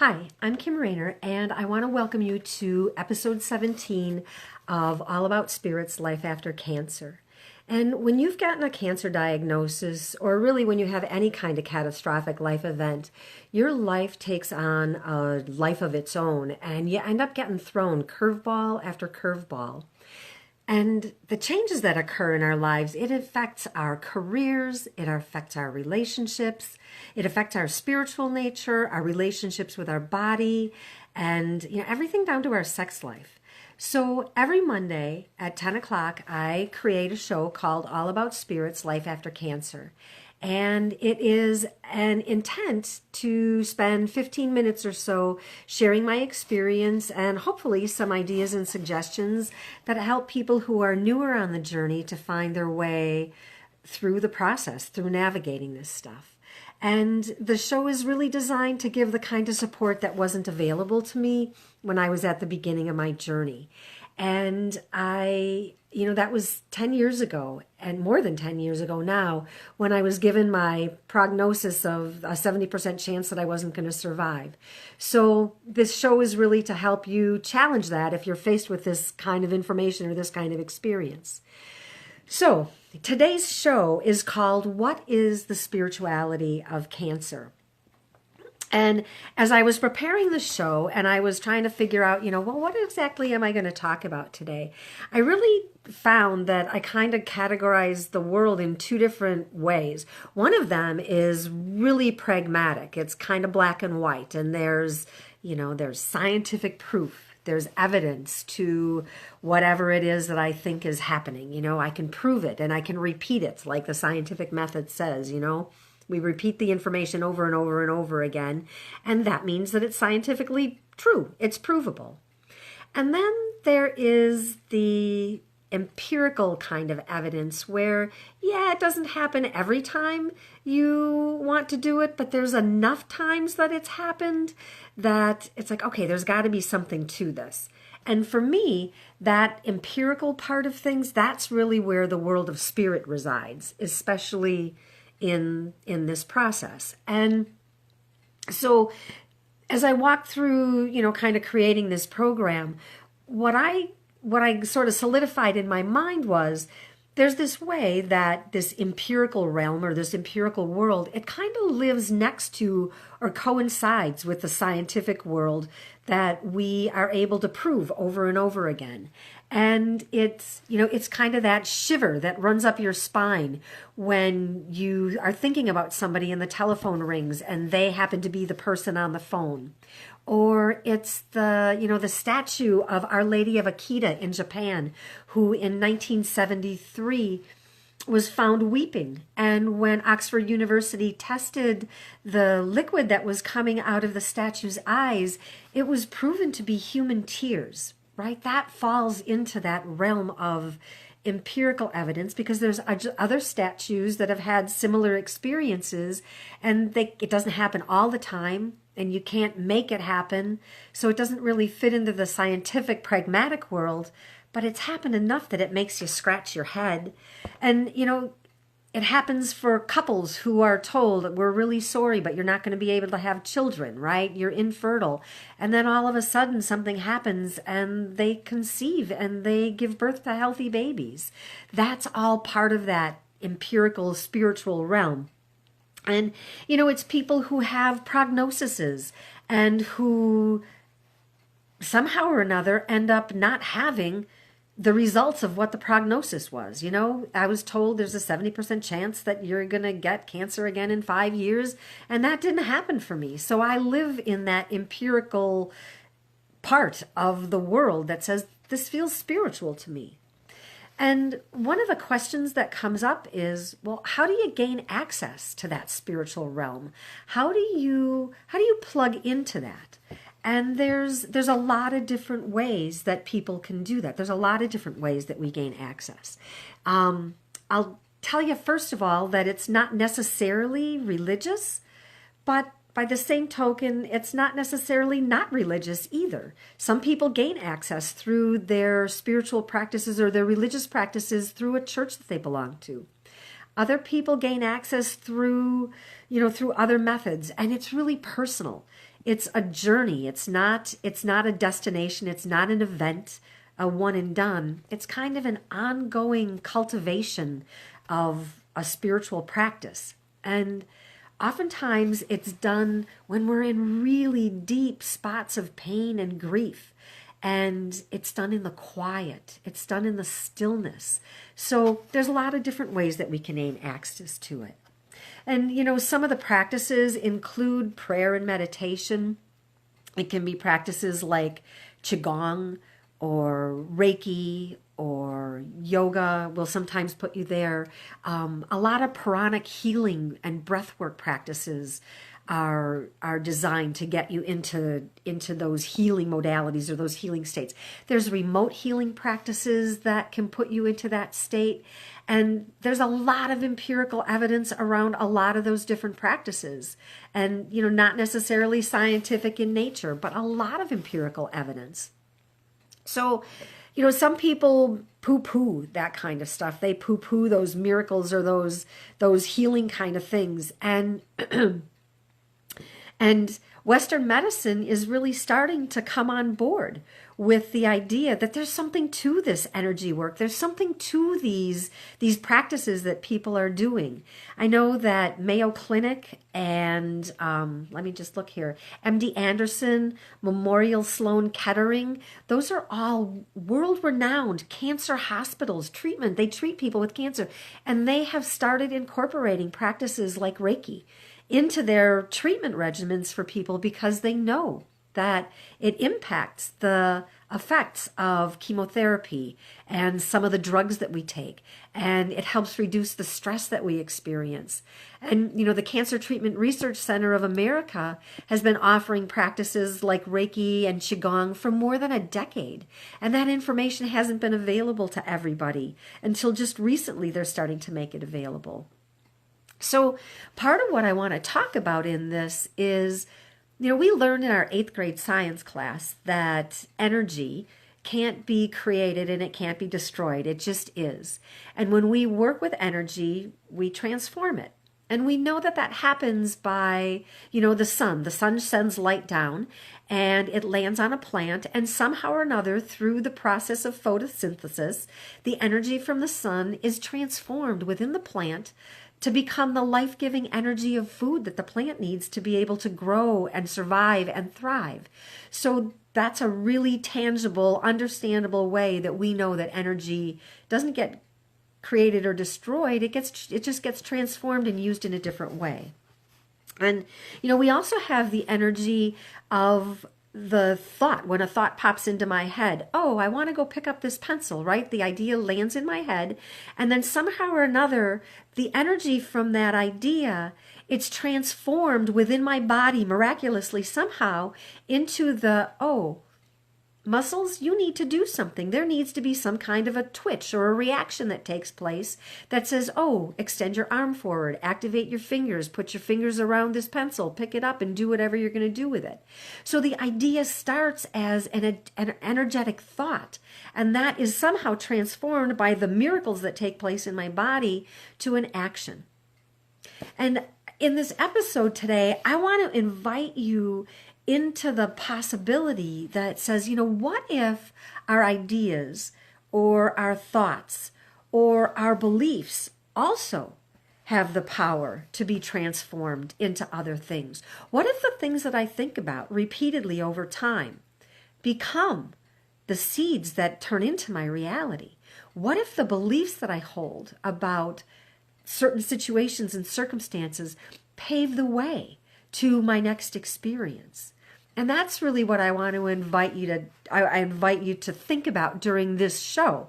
Hi, I'm Kim Rayner, and I want to welcome you to episode 17 of All About Spirits Life After Cancer. And when you've gotten a cancer diagnosis, or really when you have any kind of catastrophic life event, your life takes on a life of its own, and you end up getting thrown curveball after curveball. And the changes that occur in our lives, it affects our careers, it affects our relationships, it affects our spiritual nature, our relationships with our body, and everything down to our sex life. So every Monday at 10 o'clock, I create a show called All About Spirits Life After Cancer. And it is an intent to spend 15 minutes or so sharing my experience and hopefully some ideas and suggestions that help people who are newer on the journey to find their way through the process, through navigating this stuff. And the show is really designed to give the kind of support that wasn't available to me when I was at the beginning of my journey. And that was 10 years ago, and more than 10 years ago now, when I was given my prognosis of a 70% chance that I wasn't going to survive. So this show is really to help you challenge that if you're faced with this kind of information or this kind of experience. So today's show is called What is the Spirituality of Cancer? And as I was preparing the show and I was trying to figure out, what exactly am I going to talk about today? I really found that I kind of categorized the world in two different ways. One of them is really pragmatic. It's kind of black and white, and there's scientific proof. There's evidence to whatever it is that I think is happening. I can prove it and I can repeat it like the scientific method says, We repeat the information over and over and over again, and that means that it's scientifically true. It's provable. And then there is the empirical kind of evidence where, it doesn't happen every time you want to do it, but there's enough times that it's happened that it's like, okay, there's got to be something to this. And for me, that empirical part of things, that's really where the world of spirit resides, especially in this process. And so as I walked through, kind of creating this program, what I sort of solidified in my mind was there's this way that this empirical realm or this empirical world, it kind of lives next to or coincides with the scientific world that we are able to prove over and over again. And it's kind of that shiver that runs up your spine when you are thinking about somebody and the telephone rings and they happen to be the person on the phone. Or it's the statue of Our Lady of Akita in Japan, who in 1973 was found weeping. And when Oxford University tested the liquid that was coming out of the statue's eyes, it was proven to be human tears, right? That falls into that realm of empirical evidence because there's other statues that have had similar experiences, and it doesn't happen all the time, and you can't make it happen. So it doesn't really fit into the scientific, pragmatic world, but it's happened enough that it makes you scratch your head. And, it happens for couples who are told, we're really sorry, but you're not going to be able to have children, right? You're infertile. And then all of a sudden something happens and they conceive and they give birth to healthy babies. That's all part of that empirical spiritual realm. And, it's people who have prognoses and who somehow or another end up not having the results of what the prognosis was. I was told there's a 70% chance that you're going to get cancer again in 5 years, and that didn't happen for me. So I live in that empirical part of the world that says this feels spiritual to me. And one of the questions that comes up is, well, how do you gain access to that spiritual realm? How do you plug into that? And there's a lot of different ways that people can do that. There's a lot of different ways that we gain access. I'll tell you, first of all, that it's not necessarily religious, but by the same token, it's not necessarily not religious either. Some people gain access through their spiritual practices or their religious practices through a church that they belong to. Other people gain access through, through other methods, and it's really personal. It's a journey. It's not a destination. It's not an event, a one and done. It's kind of an ongoing cultivation of a spiritual practice. And oftentimes it's done when we're in really deep spots of pain and grief. And it's done in the quiet. It's done in the stillness. So there's a lot of different ways that we can gain access to it. And, some of the practices include prayer and meditation. It can be practices like Qigong or Reiki or yoga will sometimes put you there. A lot of pranic healing and breathwork practices are designed to get you into those healing modalities or those healing states. There's remote healing practices that can put you into that state. And there's a lot of empirical evidence around a lot of those different practices. And, not necessarily scientific in nature, but a lot of empirical evidence. So, some people poo-poo that kind of stuff. They poo-poo those miracles or those healing kind of things. And and Western medicine is really starting to come on board with the idea that there's something to this energy work. There's something to these practices that people are doing. I know that Mayo Clinic and, let me just look here, MD Anderson, Memorial Sloan Kettering, those are all world-renowned cancer hospitals, treatment. They treat people with cancer, and they have started incorporating practices like Reiki into their treatment regimens for people because they know that it impacts the effects of chemotherapy and some of the drugs that we take, and it helps reduce the stress that we experience. And, the Cancer Treatment Research Center of America has been offering practices like Reiki and Qigong for more than a decade, and that information hasn't been available to everybody until just recently they're starting to make it available. So part of what I want to talk about in this is, we learned in our 8th grade science class that energy can't be created and it can't be destroyed. It just is. And when we work with energy, we transform it. And we know that happens by, the sun. The sun sends light down and it lands on a plant, and somehow or another, through the process of photosynthesis, the energy from the sun is transformed within the plant to become the life-giving energy of food that the plant needs to be able to grow and survive and thrive. So that's a really tangible, understandable way that we know that energy doesn't get created or destroyed. It just gets transformed and used in a different way. And, we also have the energy of the thought. When a thought pops into my head, oh, I want to go pick up this pencil, right? The idea lands in my head, and then somehow or another, the energy from that idea, it's transformed within my body miraculously somehow into muscles, you need to do something. There needs to be some kind of a twitch or a reaction that takes place that says, oh, extend your arm forward, activate your fingers, put your fingers around this pencil, pick it up and do whatever you're going to do with it. So the idea starts as an energetic thought, and that is somehow transformed by the miracles that take place in my body to an action. And in this episode today, I want to invite you into the possibility that says, what if our ideas or our thoughts or our beliefs also have the power to be transformed into other things? What if the things that I think about repeatedly over time become the seeds that turn into my reality? What if the beliefs that I hold about certain situations and circumstances pave the way to my next experience? And that's really what I want to invite you to, I invite you to think about during this show.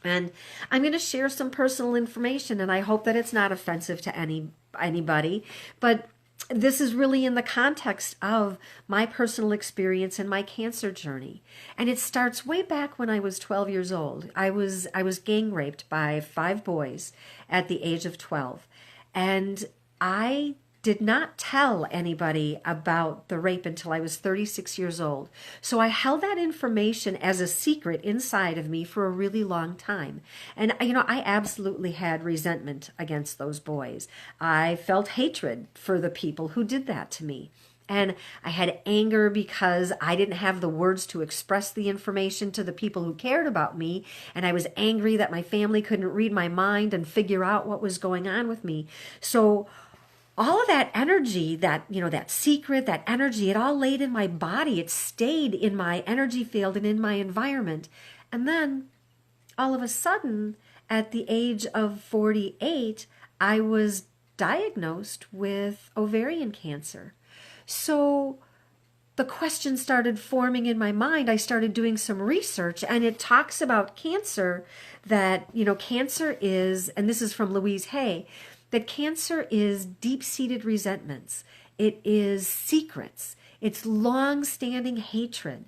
And I'm going to share some personal information, and I hope that it's not offensive to anybody, but this is really in the context of my personal experience and my cancer journey. And it starts way back when I was 12 years old. I was gang raped by 5 boys at the age of 12. And I did not tell anybody about the rape until I was 36 years old. So I held that information as a secret inside of me for a really long time. And, I absolutely had resentment against those boys. I felt hatred for the people who did that to me. And I had anger because I didn't have the words to express the information to the people who cared about me. And I was angry that my family couldn't read my mind and figure out what was going on with me. So all of that energy, that secret, that energy, it all laid in my body. It stayed in my energy field and in my environment. And then all of a sudden, at the age of 48, I was diagnosed with ovarian cancer. So the question started forming in my mind. I started doing some research, and it talks about cancer, that, cancer is, and this is from Louise Hay, that cancer is deep-seated resentments. It is secrets. It's long-standing hatred.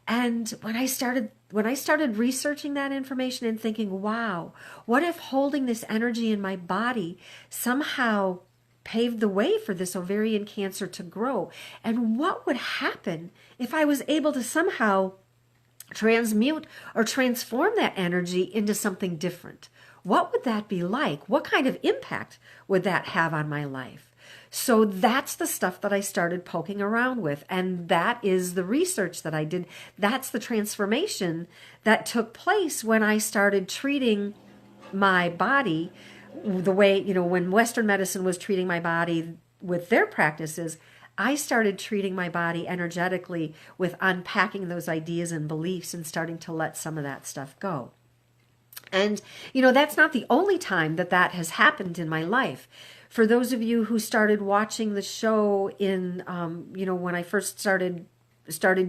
And when I started researching that information and thinking, wow, what if holding this energy in my body somehow paved the way for this ovarian cancer to grow? And what would happen if I was able to somehow transmute or transform that energy into something different? What would that be like? What kind of impact would that have on my life? So that's the stuff that I started poking around with. And that is the research that I did. That's the transformation that took place when I started treating my body the way, when Western medicine was treating my body with their practices. I started treating my body energetically with unpacking those ideas and beliefs and starting to let some of that stuff go. And, that's not the only time that has happened in my life. For those of you who started watching the show in, when I first started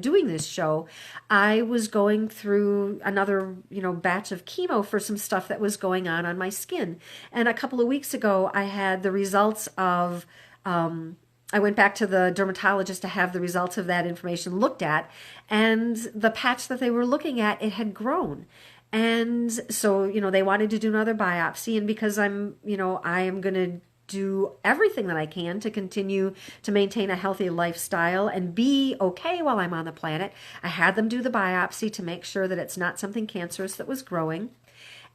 doing this show, I was going through another, batch of chemo for some stuff that was going on my skin. And a couple of weeks ago, I had the results of, I went back to the dermatologist to have the results of that information looked at. And the patch that they were looking at, it had grown. And so, they wanted to do another biopsy. And because I am going to do everything that I can to continue to maintain a healthy lifestyle and be okay while I'm on the planet, I had them do the biopsy to make sure that it's not something cancerous that was growing.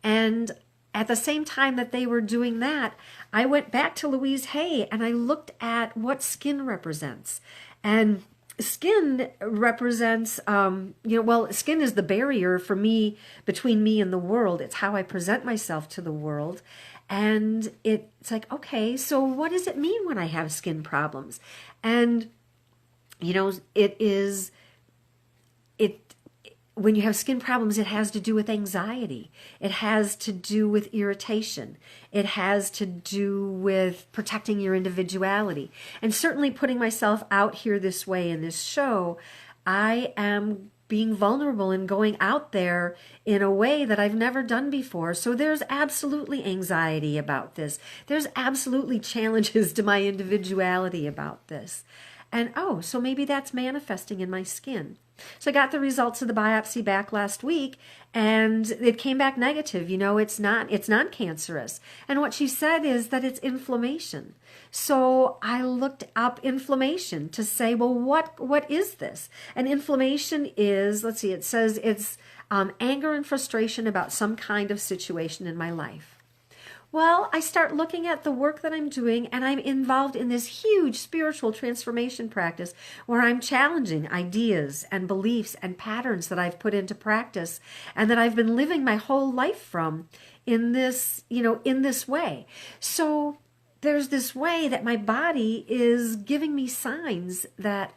And at the same time that they were doing that, I went back to Louise Hay and I looked at what skin represents. And skin represents, skin is the barrier for me, between me and the world. It's how I present myself to the world. And it's like, okay, so what does it mean when I have skin problems? And, when you have skin problems, it has to do with anxiety. It has to do with irritation. It has to do with protecting your individuality. And certainly putting myself out here this way in this show, I am being vulnerable and going out there in a way that I've never done before. So there's absolutely anxiety about this. There's absolutely challenges to my individuality about this. And so maybe that's manifesting in my skin. So I got the results of the biopsy back last week, and it came back negative. It's not cancerous. And what she said is that it's inflammation. So I looked up inflammation to say, well, what is this? And inflammation is, it says it's anger and frustration about some kind of situation in my life. Well, I start looking at the work that I'm doing, and I'm involved in this huge spiritual transformation practice where I'm challenging ideas and beliefs and patterns that I've put into practice and that I've been living my whole life from in this way. So there's this way that my body is giving me signs that,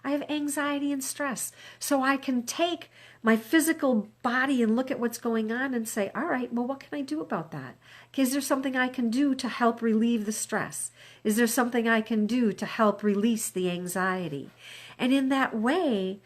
I have anxiety and stress. So I can take my physical body and look at what's going on and say, all right, well, what can I do about that? Is there something I can do to help relieve the stress? Is there something I can do to help release the anxiety? And in that way,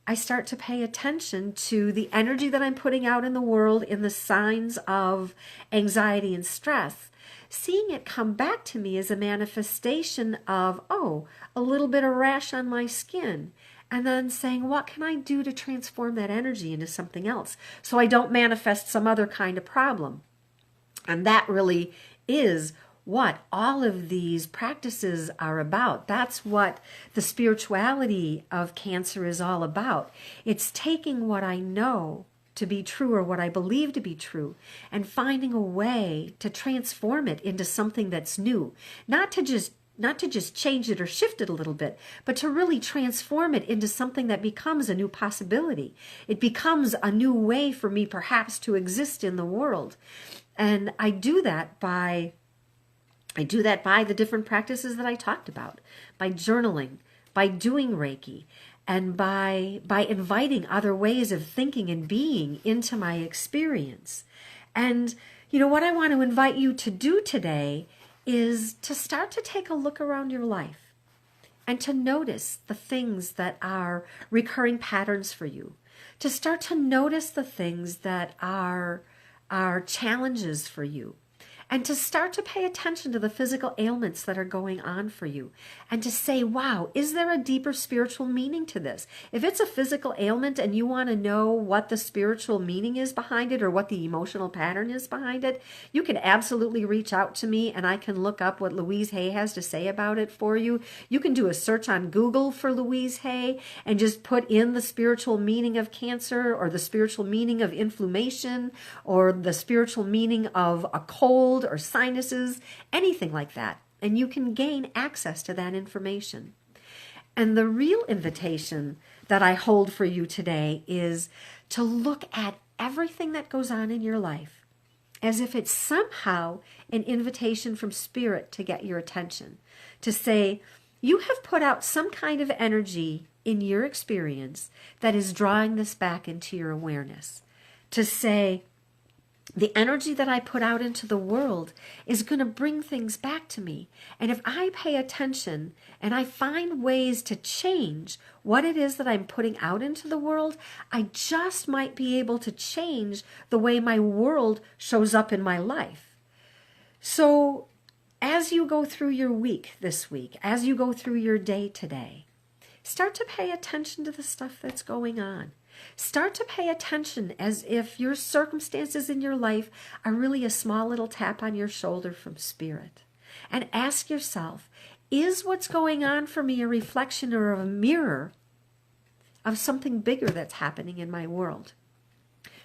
I start to pay attention to the energy that I'm putting out in the world in the signs of anxiety and stress, seeing it come back to me as a manifestation of, a little bit of rash on my skin. And then saying, what can I do to transform that energy into something else so I don't manifest some other kind of problem? And that really is what all of these practices are about. That's what the spirituality of Cancer is all about. It's taking what I know to be true, or what I believe to be true, and finding a way to transform it into something that's new. Not to just change it or shift it a little bit, but to really transform it into something that becomes a new possibility. It becomes a new way for me perhaps to exist in the world. And I do that by the different practices that I talked about, by journaling, by doing Reiki, and by inviting other ways of thinking and being into my experience. And what I want to invite you to do today is to start to take a look around your life and to notice the things that are recurring patterns for you, to start to notice the things that are challenges for you, and to start to pay attention to the physical ailments that are going on for you, and to say, wow, is there a deeper spiritual meaning to this? If it's a physical ailment and you want to know what the spiritual meaning is behind it, or what the emotional pattern is behind it, you can absolutely reach out to me and I can look up what Louise Hay has to say about it for you. You can do a search on Google for Louise Hay and just put in the spiritual meaning of cancer, or the spiritual meaning of inflammation, or the spiritual meaning of a cold or sinuses, anything like that. And you can gain access to that information. And the real invitation that I hold for you today is to look at everything that goes on in your life as if it's somehow an invitation from Spirit to get your attention. To say, you have put out some kind of energy in your experience that is drawing this back into your awareness. To say, the energy that I put out into the world is going to bring things back to me. And if I pay attention and I find ways to change what it is that I'm putting out into the world, I just might be able to change the way my world shows up in my life. So as you go through your week this week, as you go through your day today, start to pay attention to the stuff that's going on. Start to pay attention as if your circumstances in your life are really a small little tap on your shoulder from Spirit. And ask yourself, is what's going on for me a reflection or a mirror of something bigger that's happening in my world?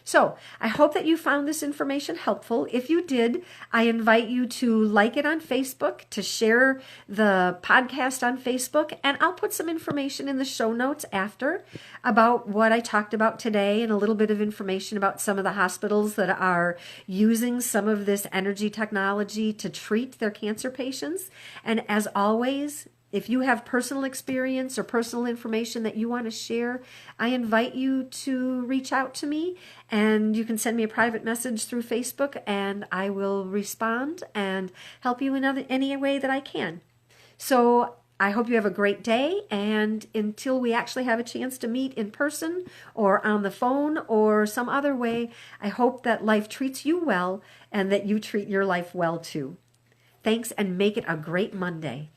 So I hope that you found this information helpful. If you did, I invite you to like it on Facebook, to share the podcast on Facebook, and I'll put some information in the show notes after about what I talked about today, and a little bit of information about some of the hospitals that are using some of this energy technology to treat their cancer patients. And as always, if you have personal experience or personal information that you want to share, I invite you to reach out to me, and you can send me a private message through Facebook, and I will respond and help you in any way that I can. So I hope you have a great day, and until we actually have a chance to meet in person or on the phone or some other way, I hope that life treats you well and that you treat your life well too. Thanks, and make it a great Monday.